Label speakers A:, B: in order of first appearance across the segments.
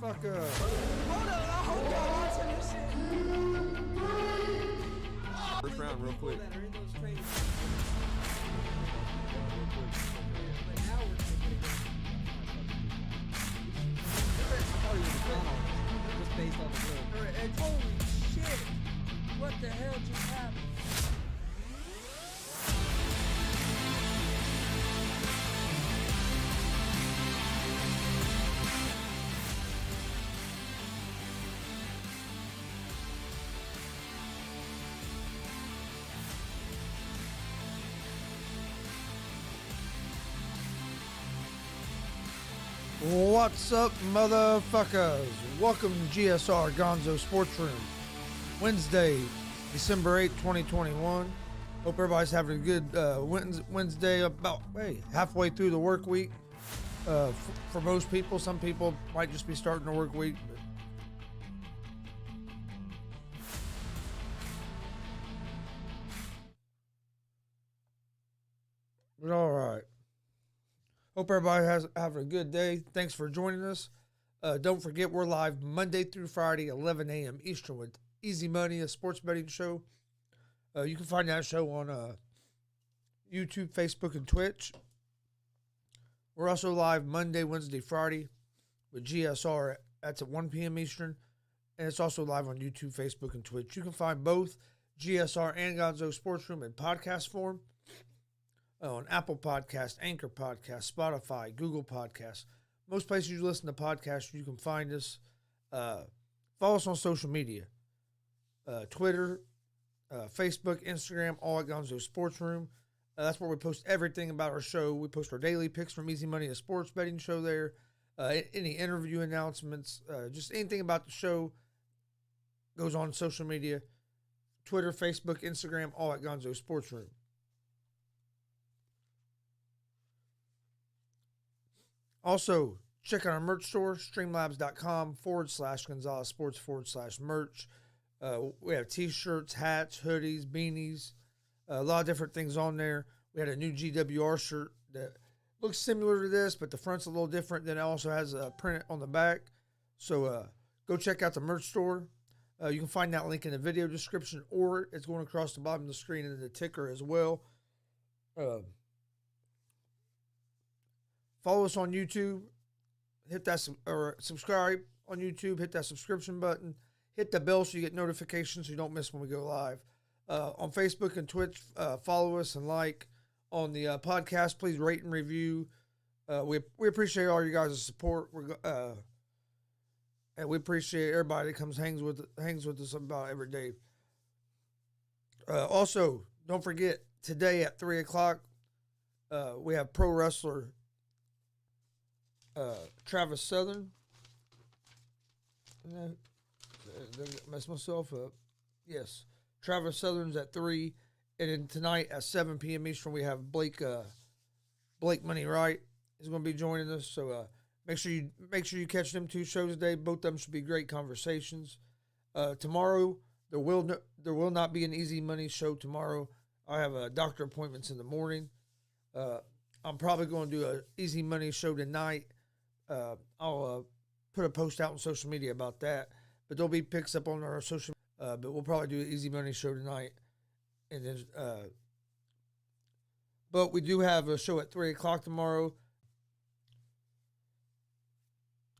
A: motherfucker.
B: Hold on, I hope y'all watching this shit.
A: First round, real quick.
B: That are in those training. But now we're taking it.
C: I thought he was a clown on it, just based on the look.
B: And holy shit! What the hell just happened?
A: What's up, motherfuckers? Welcome to GSR Gonzo'S Sports Room. Wednesday, December 8th, 2021. Hope everybody's having a good Wednesday, about halfway through the work week. For most people, some people might just be starting the work week. But all right. Hope everybody has having a good day. Thanks for joining us. Don't forget, we're live Monday through Friday, 11 a.m. Eastern with Easy Money, a sports betting show. You can find that show on YouTube, Facebook, and Twitch. We're also live Monday, Wednesday, Friday with GSR. That's at 1 p.m. Eastern. And it's also live on YouTube, Facebook, and Twitch. You can find both GSR and Gonzo'S Sports Room in podcast form. On Apple Podcast, Anchor Podcast, Spotify, Google Podcasts. Most places you listen to podcasts, you can find us. Follow us on social media. Twitter, Facebook, Instagram, all at Gonzo'S Sports Room. That's where we post everything about our show. We post our daily picks from Easy Money, a sports betting show there. Any interview announcements, just anything about the show goes on social media. Twitter, Facebook, Instagram, all at Gonzo'S Sports Room. Also, check out our merch store, streamlabs.com/Gonzalez Sports/merch. We have t-shirts, hats, hoodies, beanies, a lot of different things on there. We had a new GWR shirt that looks similar to this, but the front's a little different. Then it also has a print on the back. So go check out the merch store. You can find that link in the video description, or it's going across the bottom of the screen in the ticker as well. Follow us on YouTube, hit that or subscribe on YouTube, hit that subscription button, hit the bell so you get notifications so you don't miss when we go live. On Facebook and Twitch, follow us and like. On the podcast, please rate and review. We appreciate all you guys' support. And we appreciate everybody that comes hangs with us about every day. Also, don't forget today at 3:00, we have pro wrestler Travis Southern. Mess myself up. Yes, Travis Southern's at 3, and then tonight at 7 p.m. Eastern we have Blake Money Right is going to be joining us. So make sure you catch them two shows today. Both of them should be great conversations. Tomorrow there will not be an Easy Money show tomorrow. I have doctor appointments in the morning. I'm probably going to do an Easy Money show tonight. I'll put a post out on social media about that, but there'll be picks up on our social. But we'll probably do an Easy Money show tonight, and then. But we do have a show at 3:00 tomorrow.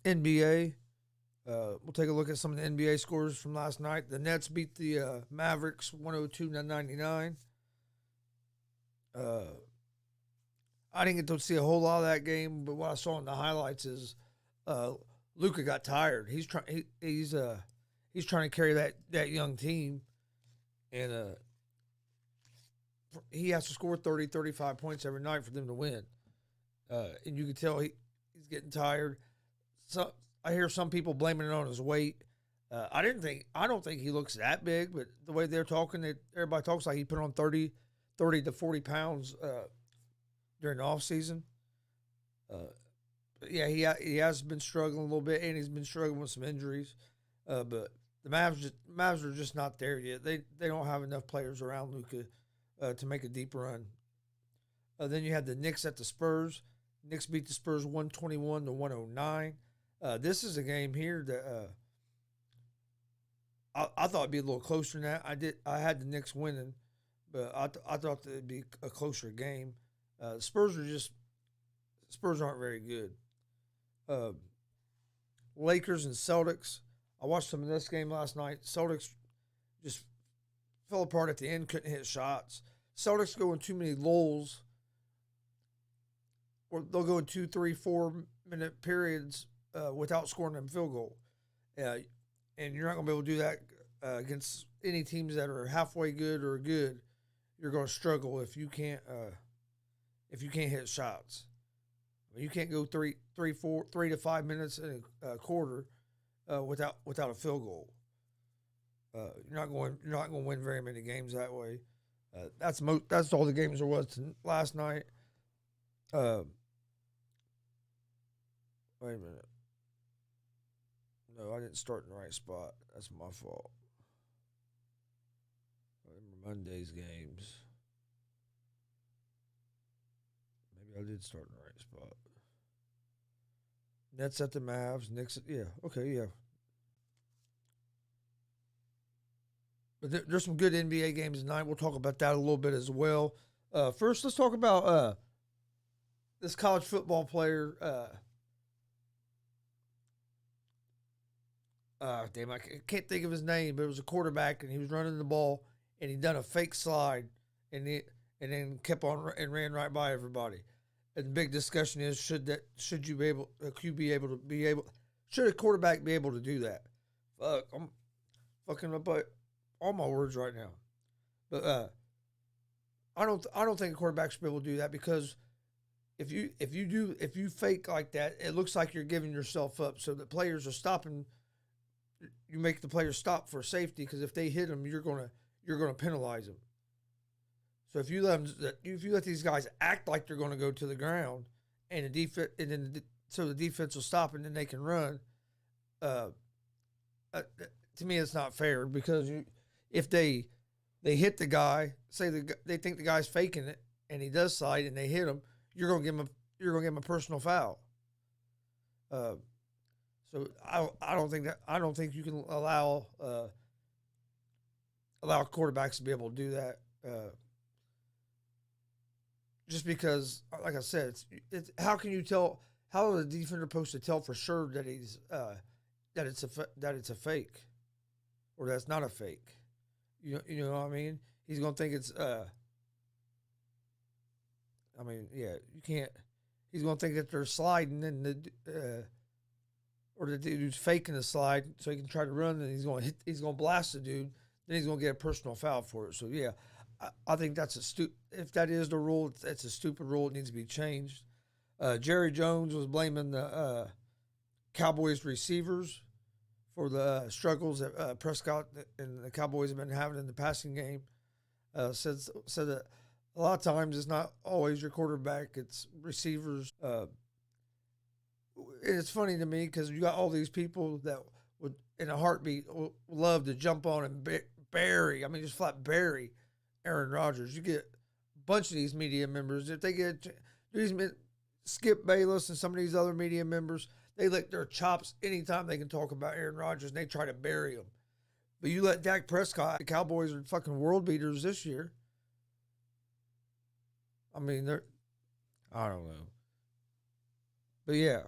A: NBA. We'll take a look at some of the NBA scores from last night. The Nets beat the Mavericks 102-99. I didn't get to see a whole lot of that game, but what I saw in the highlights is Luka got tired. He's trying to carry that young team, and he has to score 30, 35 points every night for them to win. And you can tell he's getting tired. So I hear some people blaming it on his weight. I don't think he looks that big, but the way they're talking, everybody talks like he put on 30 to 40 pounds during the off season. Yeah, he has been struggling a little bit, and he's been struggling with some injuries. But the Mavs are just not there yet. They don't have enough players around Luka to make a deep run. Then you had the Knicks at the Spurs. Knicks beat the Spurs 121-109. This is a game here that I thought it'd be a little closer than that. I had the Knicks winning, but I thought that it'd be a closer game. Spurs aren't very good. Uh, Lakers and Celtics. I watched some of this game last night. Celtics just fell apart at the end, couldn't hit shots. Celtics go in too many lulls, or they'll go in 2, 3, 4 minute periods without scoring a field goal. And you're not going to be able to do that against any teams that are halfway good or good. You're going to struggle if you can't hit shots. You can't go 3 to 5 minutes in a quarter without a field goal. You're not going to win very many games that way. That's all the games there was last night. Wait a minute. No, I didn't start in the right spot. That's my fault. Monday's games. Maybe I did start in the right spot. Nets at the Mavs. Knicks. Yeah. Okay. Yeah. But there's some good NBA games tonight. We'll talk about that a little bit as well. First, let's talk about this college football player. Damn, I can't think of his name, but it was a quarterback, and he was running the ball, and he done a fake slide, and then kept on and ran right by everybody. And the big discussion is should a quarterback be able to do that? Fuck, I'm fucking up all my words right now. But I don't think a quarterback should be able to do that, because if you fake like that, it looks like you're giving yourself up. So the players are stopping. You make the players stop for safety, because if they hit them, you're gonna penalize them. So if you let these guys act like they're going to go to the ground, and so the defense will stop, and then they can run. To me, it's not fair, because if they hit the guy, say they think the guy's faking it, and he does slide, and they hit him, you're going to give him a personal foul. So I don't think you can allow quarterbacks to be able to do that. Just because, like I said, it's how can you tell? How is the defender supposed to tell for sure that it's a fake, or that's not a fake? You know what I mean? He's gonna think it's you can't. He's gonna think that they're sliding, and or the dude's faking the slide so he can try to run, and he's gonna blast the dude. Then he's gonna get a personal foul for it. So yeah. I think that's if that is the rule, it's a stupid rule. It needs to be changed. Jerry Jones was blaming the Cowboys receivers for the struggles that Prescott and the Cowboys have been having in the passing game. Said that a lot of times it's not always your quarterback, it's receivers. It's funny to me, because you got all these people that would, in a heartbeat, would love to jump on and bury. I mean, just flat bury Aaron Rodgers. You get a bunch of these media members. If they get Skip Bayless and some of these other media members, they lick their chops anytime they can talk about Aaron Rodgers, and they try to bury him. But you let Dak Prescott, the Cowboys are fucking world beaters this year. I mean, I don't know. But yeah,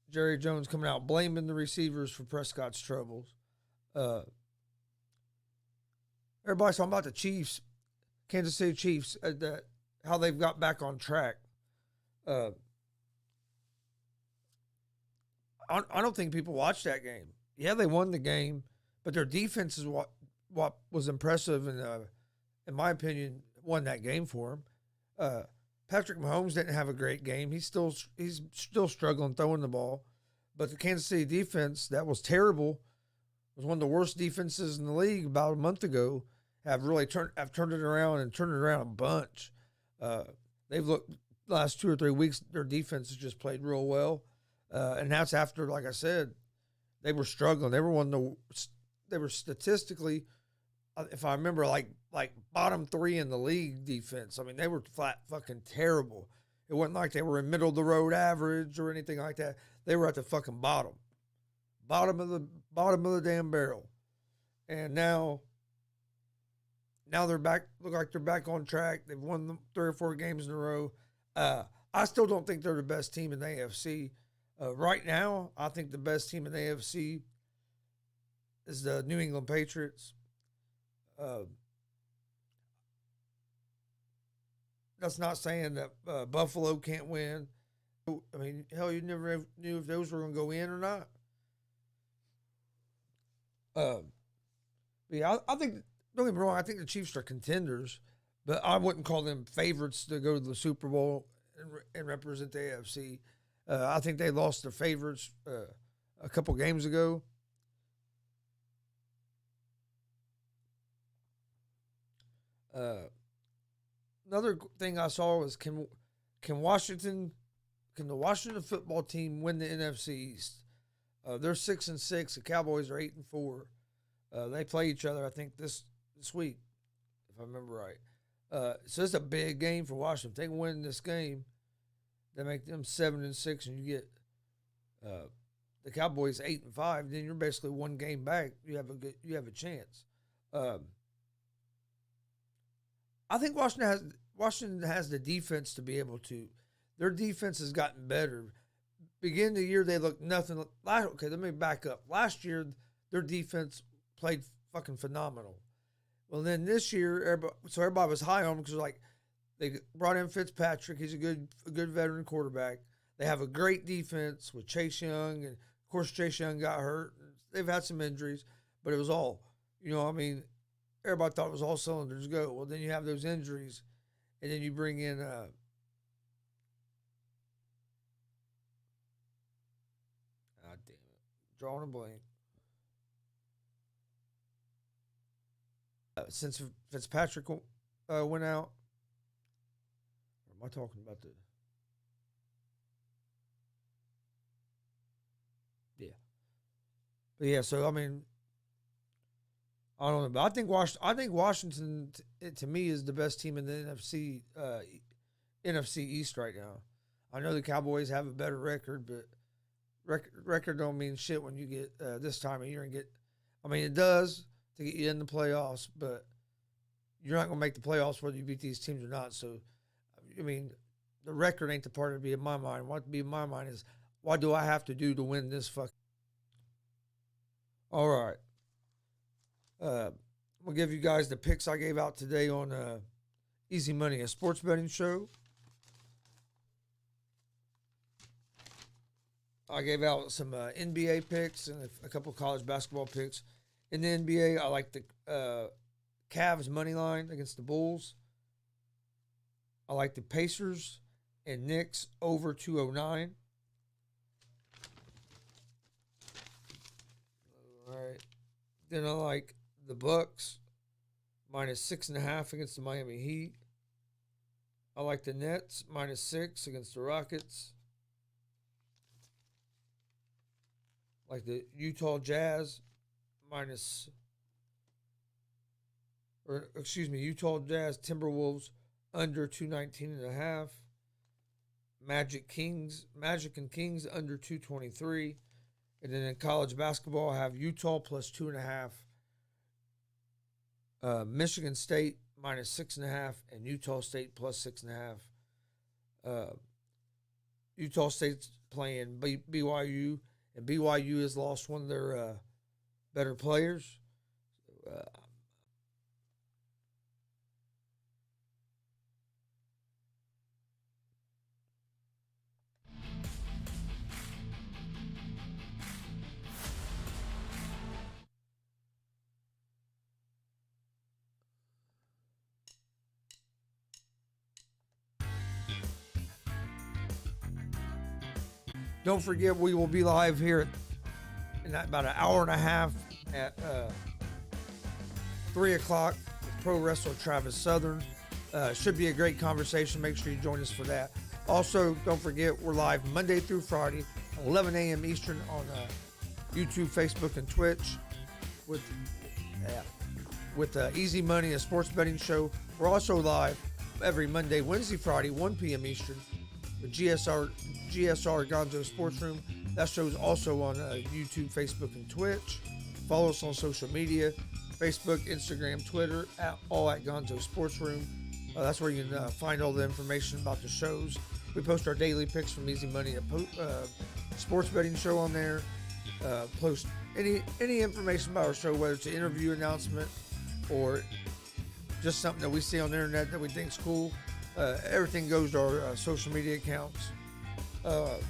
A: Jerry Jones coming out blaming the receivers for Prescott's troubles. Everybody's talking about the Chiefs, Kansas City Chiefs, how they've got back on track. I don't think people watched that game. Yeah, they won the game, but their defense is what was impressive, and in my opinion, won that game for them. Patrick Mahomes didn't have a great game. He's still struggling throwing the ball, but the Kansas City defense, that was terrible, was one of the worst defenses in the league about a month ago. Have turned it around, and turned it around a bunch. They've looked the last 2 or 3 weeks. Their defense has just played real well, and that's after, like I said, they were struggling. They were statistically, if I remember, like bottom 3 in the league defense. I mean, they were flat fucking terrible. It wasn't like they were in middle of the road average or anything like that. They were at the fucking bottom of the damn barrel. And now they're back. Look like they're back on track. They've won 3 or 4 games in a row. I still don't think they're the best team in the AFC. Right now, I think the best team in the AFC is the New England Patriots. That's not saying that Buffalo can't win. I mean, hell, you never knew if those were going to go in or not. Yeah, I think, don't get me wrong, I think the Chiefs are contenders, but I wouldn't call them favorites to go to the Super Bowl and represent the AFC. I think they lost their favorites a couple games ago. Another thing I saw was can the Washington football team win the NFC East? They're 6-6. The Cowboys are 8-4. They play each other, I think, this week, if I remember right. So it's a big game for Washington. If they can win this game, they make them 7-6, and you get the Cowboys 8-5. Then you're basically one game back. You have a chance. I think Washington has the defense to be able to. Their defense has gotten better. Beginning of the year, they looked nothing. Okay, let me back up. Last year, their defense played fucking phenomenal. Well, then this year, everybody was high on them because like they brought in Fitzpatrick. He's a good veteran quarterback. They have a great defense with Chase Young, and of course Chase Young got hurt. They've had some injuries, but it was all, everybody thought it was all cylinders go. Well, then you have those injuries, and then you bring in drawing a blank. Since Fitzpatrick went out, or am I talking about the? Yeah, but yeah. So I mean, I don't know, but I think Washington to me is the best team in the NFC East right now. I know the Cowboys have a better record, but record don't mean shit when you get this time of year and get. I mean, it does to get you in the playoffs, but you're not going to make the playoffs whether you beat these teams or not. So, I mean, the record ain't the part to be in my mind. What be in my mind is, what do I have to do to win this fuck? All right. I'm going to give you guys the picks I gave out today on Easy Money, a sports betting show. I gave out some NBA picks and a couple of college basketball picks. In the NBA, I like the Cavs money line against the Bulls. I like the Pacers and Knicks over 209. All right. Then I like the Bucks minus 6.5 against the Miami Heat. I like the Nets minus 6 against the Rockets. Like the Utah Jazz Utah Jazz Timberwolves under 219.5. Magic and Kings under 223. And then in college basketball, I have Utah plus 2.5. Michigan State minus 6.5, and Utah State plus 6.5. Utah State's playing BYU, and BYU has lost one of their better players. Don't forget, we will be live here in about an hour and a half at 3 o'clock with pro wrestler Travis Southern. Should be a great conversation. Make sure you join us for that. Also, don't forget, we're live Monday through Friday, 11 a.m. Eastern on YouTube, Facebook, and Twitch with Easy Money, a sports betting show. We're also live every Monday, Wednesday, Friday, 1 p.m. Eastern with GSR Gonzo Sports Room. That show's also on YouTube, Facebook, and Twitch. Follow us on social media: Facebook, Instagram, Twitter, all at Gonzo Sports Room. That's where you can find all the information about the shows. We post our daily picks from Easy Money, sports betting show on there. Post any information about our show, whether it's an interview announcement or just something that we see on the internet that we think is cool. Everything goes to our social media accounts. But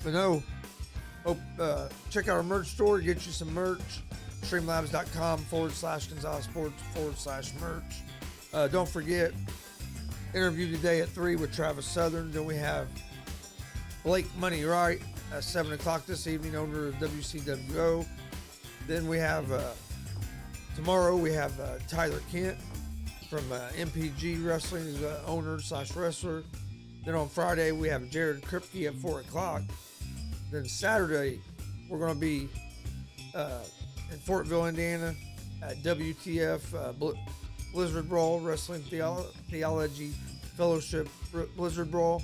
A: no, check out our merch store, get you some merch. Streamlabs.com/Gonzo'S Sports/merch. Don't forget, interview today at 3 with Travis Southern. Then we have Blake Money Right at 7 o'clock this evening, owner of WCWO. Then we have tomorrow we have Tyler Kent from MPG Wrestling, who's the owner/wrestler. Then on Friday we have Jared Kripke at 4 o'clock. Then Saturday we're going to be in Fortville, Indiana at WTF Blizzard Brawl Wrestling Theology Fellowship Blizzard Brawl.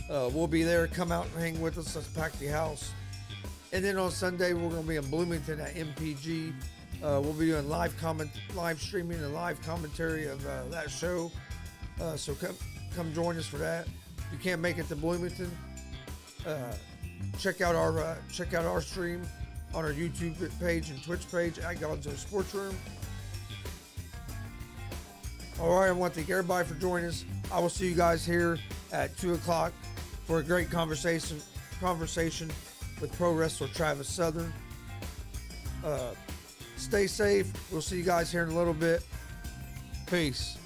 A: We'll be there. Come out and hang with us. Let's pack the house. And then on Sunday, we're going to be in Bloomington at MPG. We'll be doing live streaming and live commentary of that show. So come join us for that. If you can't make it to Bloomington, check out our stream on our YouTube page and Twitch page at Gonzo'S Sports Room. All right, I want to thank everybody for joining us. I will see you guys here at 2 o'clock for a great conversation with pro wrestler Travis Southern. Stay safe. We'll see you guys here in a little bit. Peace.